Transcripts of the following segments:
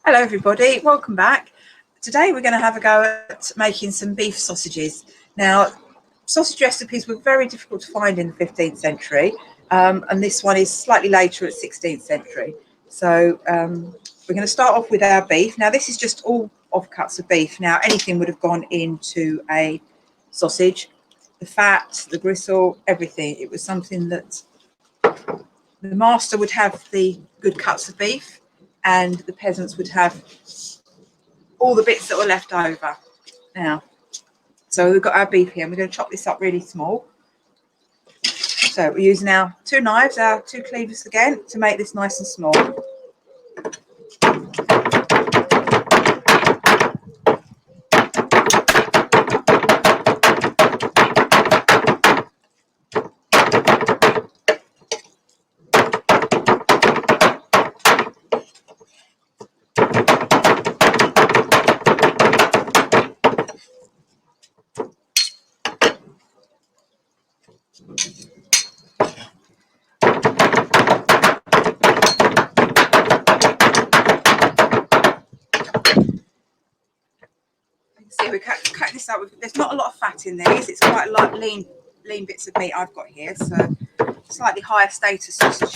Hello everybody, welcome back. Today we're going to have a go at making some beef sausages. Now, sausage recipes were very difficult to find in the 15th century, and this one is slightly later at 16th century. So we're going to start off with our beef. Now this is just all offcuts of beef. Now anything would have gone into a sausage, the fat, the gristle, everything. It was something that the master would have the good cuts of beef, and the peasants would have all the bits that were left over. Now, so we've got our beef here, and we're going to chop this up really small. So we're using our two knives, our two cleavers again, to make this nice and small. See, we're cutting this up. There's not a lot of fat in these. It's quite a lot lean bits of meat I've got here, so slightly higher status sausage.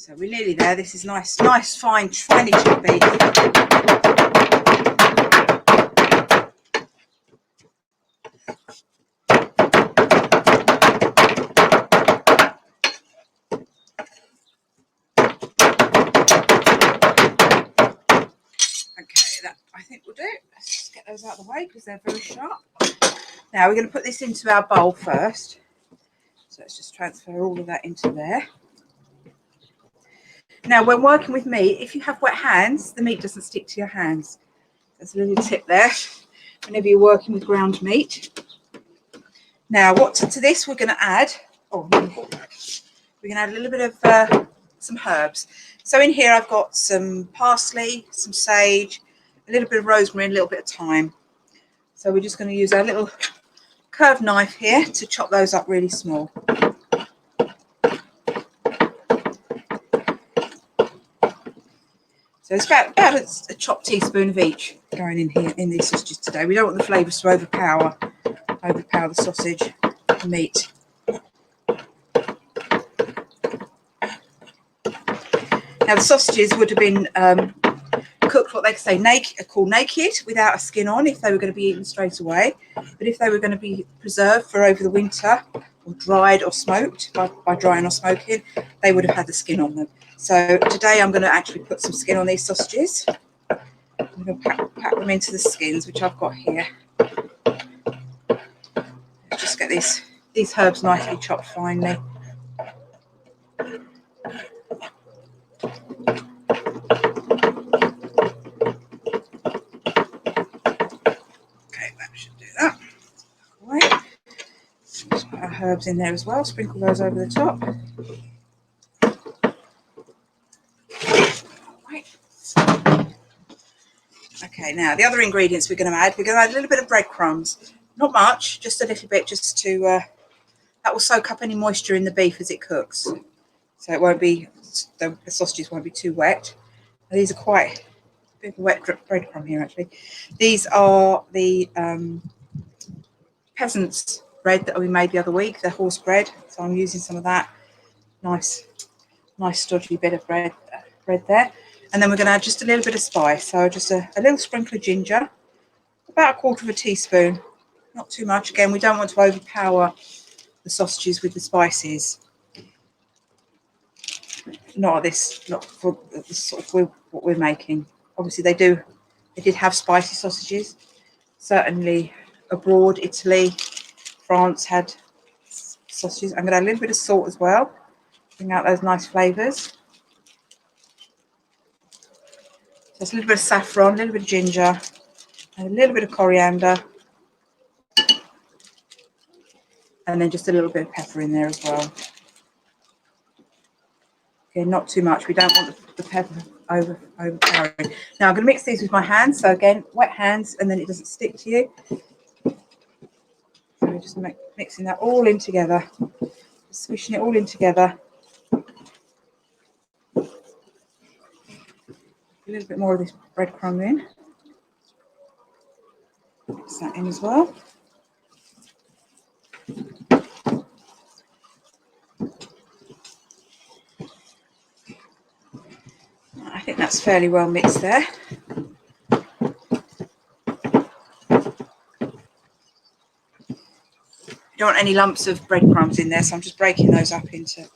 So we're nearly there. This is nice, fine, finely chopped beef. Okay, that I think will do. Let's just get those out of the way because they're very sharp. Now we're going to put this into our bowl first. So let's just transfer all of that into there. Now, when working with meat, if you have wet hands, the meat doesn't stick to your hands. There's a little tip there whenever you're working with ground meat. Now, to this we're going to add, we're going to add a little bit of some herbs. So in here I've got some parsley, some sage, a little bit of rosemary, and a little bit of thyme. So we're just going to use our little curved knife here to chop those up really small. So it's about a chopped teaspoon of each going in here in these sausages today. We don't want the flavours to overpower the sausage, the meat. Now the sausages would have been cooked what they say called naked, without a skin on, if they were going to be eaten straight away. But if they were going to be preserved for over the winter, or dried or smoked by drying or smoking, they would have had the skin on them. So today I'm going to actually put some skin on these sausages. I'm going to pack them into the skins, which I've got here. Just get these herbs nicely chopped finely. Okay, that should do that. Right. Just put our herbs in there as well. Sprinkle those over the top. Okay, now the other ingredients we're going to add a little bit of breadcrumbs. Not much, just a little bit, just to that will soak up any moisture in the beef as it cooks, so it won't be, the sausages won't be too wet. Now, these are quite a bit of a wet breadcrumb here actually. These are the peasants' bread that we made the other week, the horse bread. So I'm using some of that nice stodgy bit of bread there. And then we're going to add just a little bit of spice. So just a little sprinkle of ginger, about 1/4 teaspoon, not too much. Again, we don't want to overpower the sausages with the spices. Not for the sort of what we're making. Obviously, they did have spicy sausages. Certainly abroad, Italy, France had sausages. I'm going to add a little bit of salt as well, bring out those nice flavours. Just a little bit of saffron, a little bit of ginger, and a little bit of coriander, and then just a little bit of pepper in there as well. Okay, not too much. We don't want the pepper overpowering. Now I'm going to mix these with my hands. So again, wet hands, and then it doesn't stick to you. So we're just mixing that all in together, swishing it all in together. A little bit more of this breadcrumb in. Mix that in as well. I think that's fairly well mixed there. You don't want any lumps of breadcrumbs in there, so I'm just breaking those up into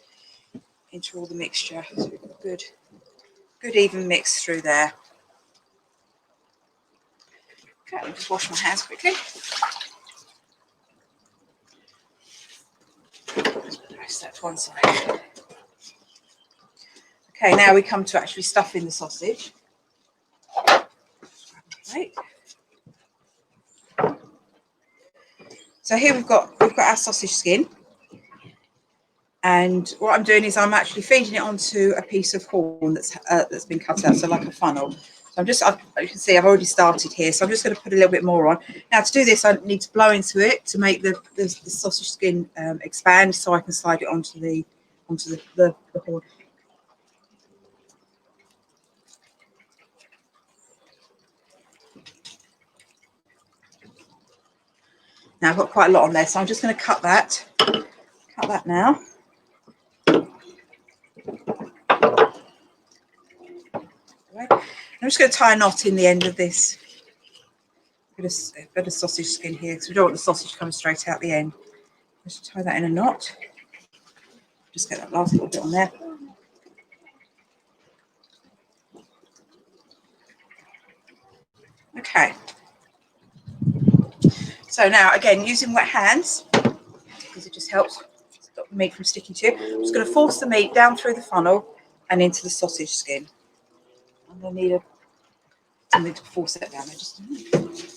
all the mixture. So we've got a good even mix through there. Okay, I'll just wash my hands quickly. Press that to one side. Okay, now we come to actually stuffing the sausage. Right. So here we've got our sausage skin, and what I'm doing is I'm actually feeding it onto a piece of horn that's been cut out, so like a funnel. So you can see I've already started here, so I'm just going to put a little bit more on. Now to do this, I need to blow into it to make the sausage skin expand, so I can slide it onto the horn. Now I've got quite a lot on there, so I'm just going to cut that now. I'm just going to tie a knot in the end of this bit of sausage skin here, because we don't want the sausage coming straight out the end. Just tie that in a knot. Just get that last little bit on there. Okay. So now, again, using wet hands, because it just helps stop the meat from sticking to you. I'm just going to force the meat down through the funnel and into the sausage skin. I'm going to need something to force it down there just a minute.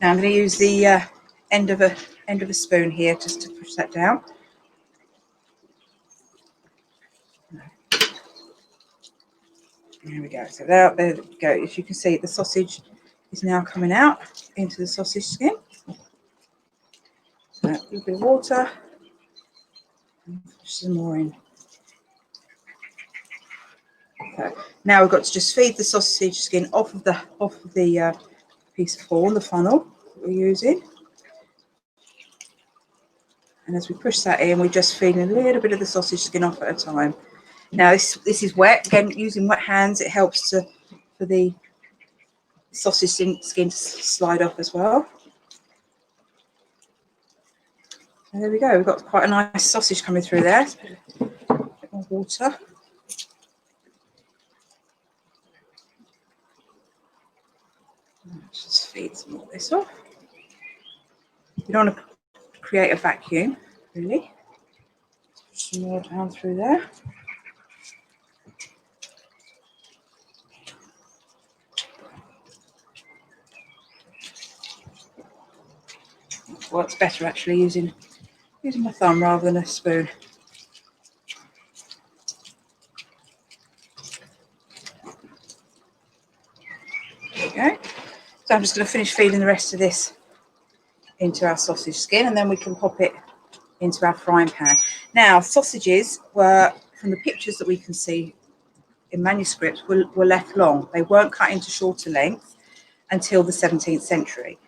Now I'm going to use the end of a spoon here just to push that down. There we go. So there we go. As you can see, the sausage is now coming out into the sausage skin. So a little bit of water, and push some more in. Okay. Now we've got to just feed the sausage skin off of the piece of horn, the funnel that we're using. And as we push that in, we're just feeding a little bit of the sausage skin off at a time. Now this is wet. Again, using wet hands, it helps for the sausage skin to slide off as well. And there we go. We've got quite a nice sausage coming through there. A bit more water. Just feed some of this off. You don't want to create a vacuum, really. Some more down through there. Works better actually using my thumb rather than a spoon. There we go. So I'm just going to finish feeding the rest of this into our sausage skin, and then we can pop it into our frying pan. Now, sausages were, from the pictures that we can see in manuscripts, were left long. They weren't cut into shorter lengths until the 17th century.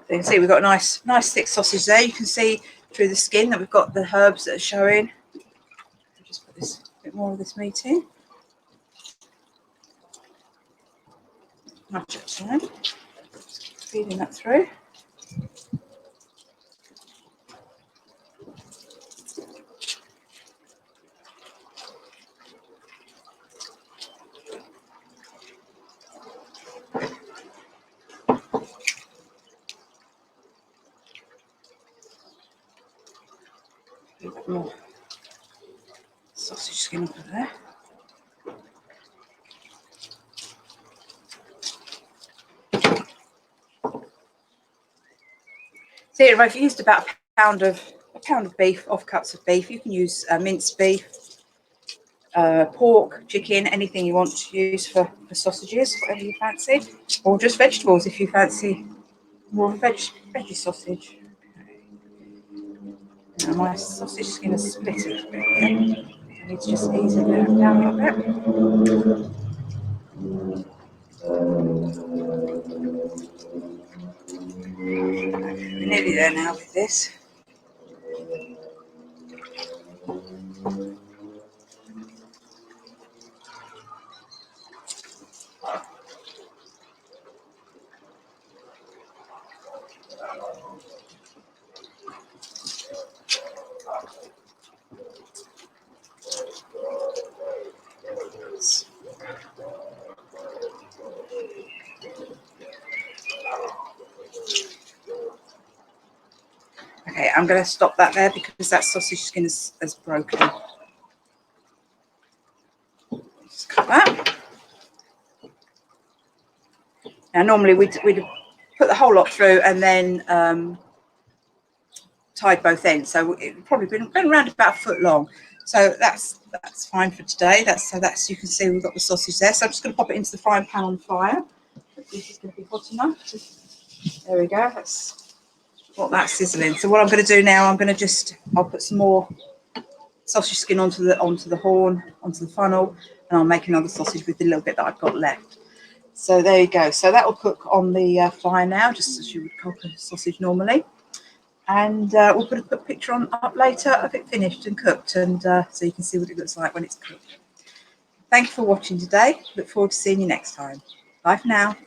So you can see we've got a nice thick sausage there. You can see through the skin that we've got the herbs that are showing. I'll just put this a bit more of this meat in. Much at a time. feeding that through. A bit more sausage skin over there. So here I've used about a pound of beef, offcuts of beef. You can use minced beef, pork, chicken, anything you want to use for sausages, whatever you fancy, or just vegetables if you fancy more veggie sausage. Okay. Now my sausage skin is split a bit here. I need to just ease it down a little bit. We're nearly there now with this. Okay, I'm going to stop that there because that sausage skin is broken. Just cut that. Now, normally we'd put the whole lot through and then tied both ends, so it probably been around about a foot long. So that's fine for today. That's you can see we've got the sausage there. So I'm just going to pop it into the frying pan on fire. This is going to be hot enough. There we go. That's what that's sizzling. So what I'm going to do now, I'll put some more sausage skin onto the horn, onto the funnel, and I'll make another sausage with the little bit that I've got left. So there you go. So that will cook on the fire now, just as you would cook a sausage normally. And we'll put a picture up later of it finished and cooked, and so you can see what it looks like when it's cooked. Thank you for watching today. Look forward to seeing you next time. Bye for now.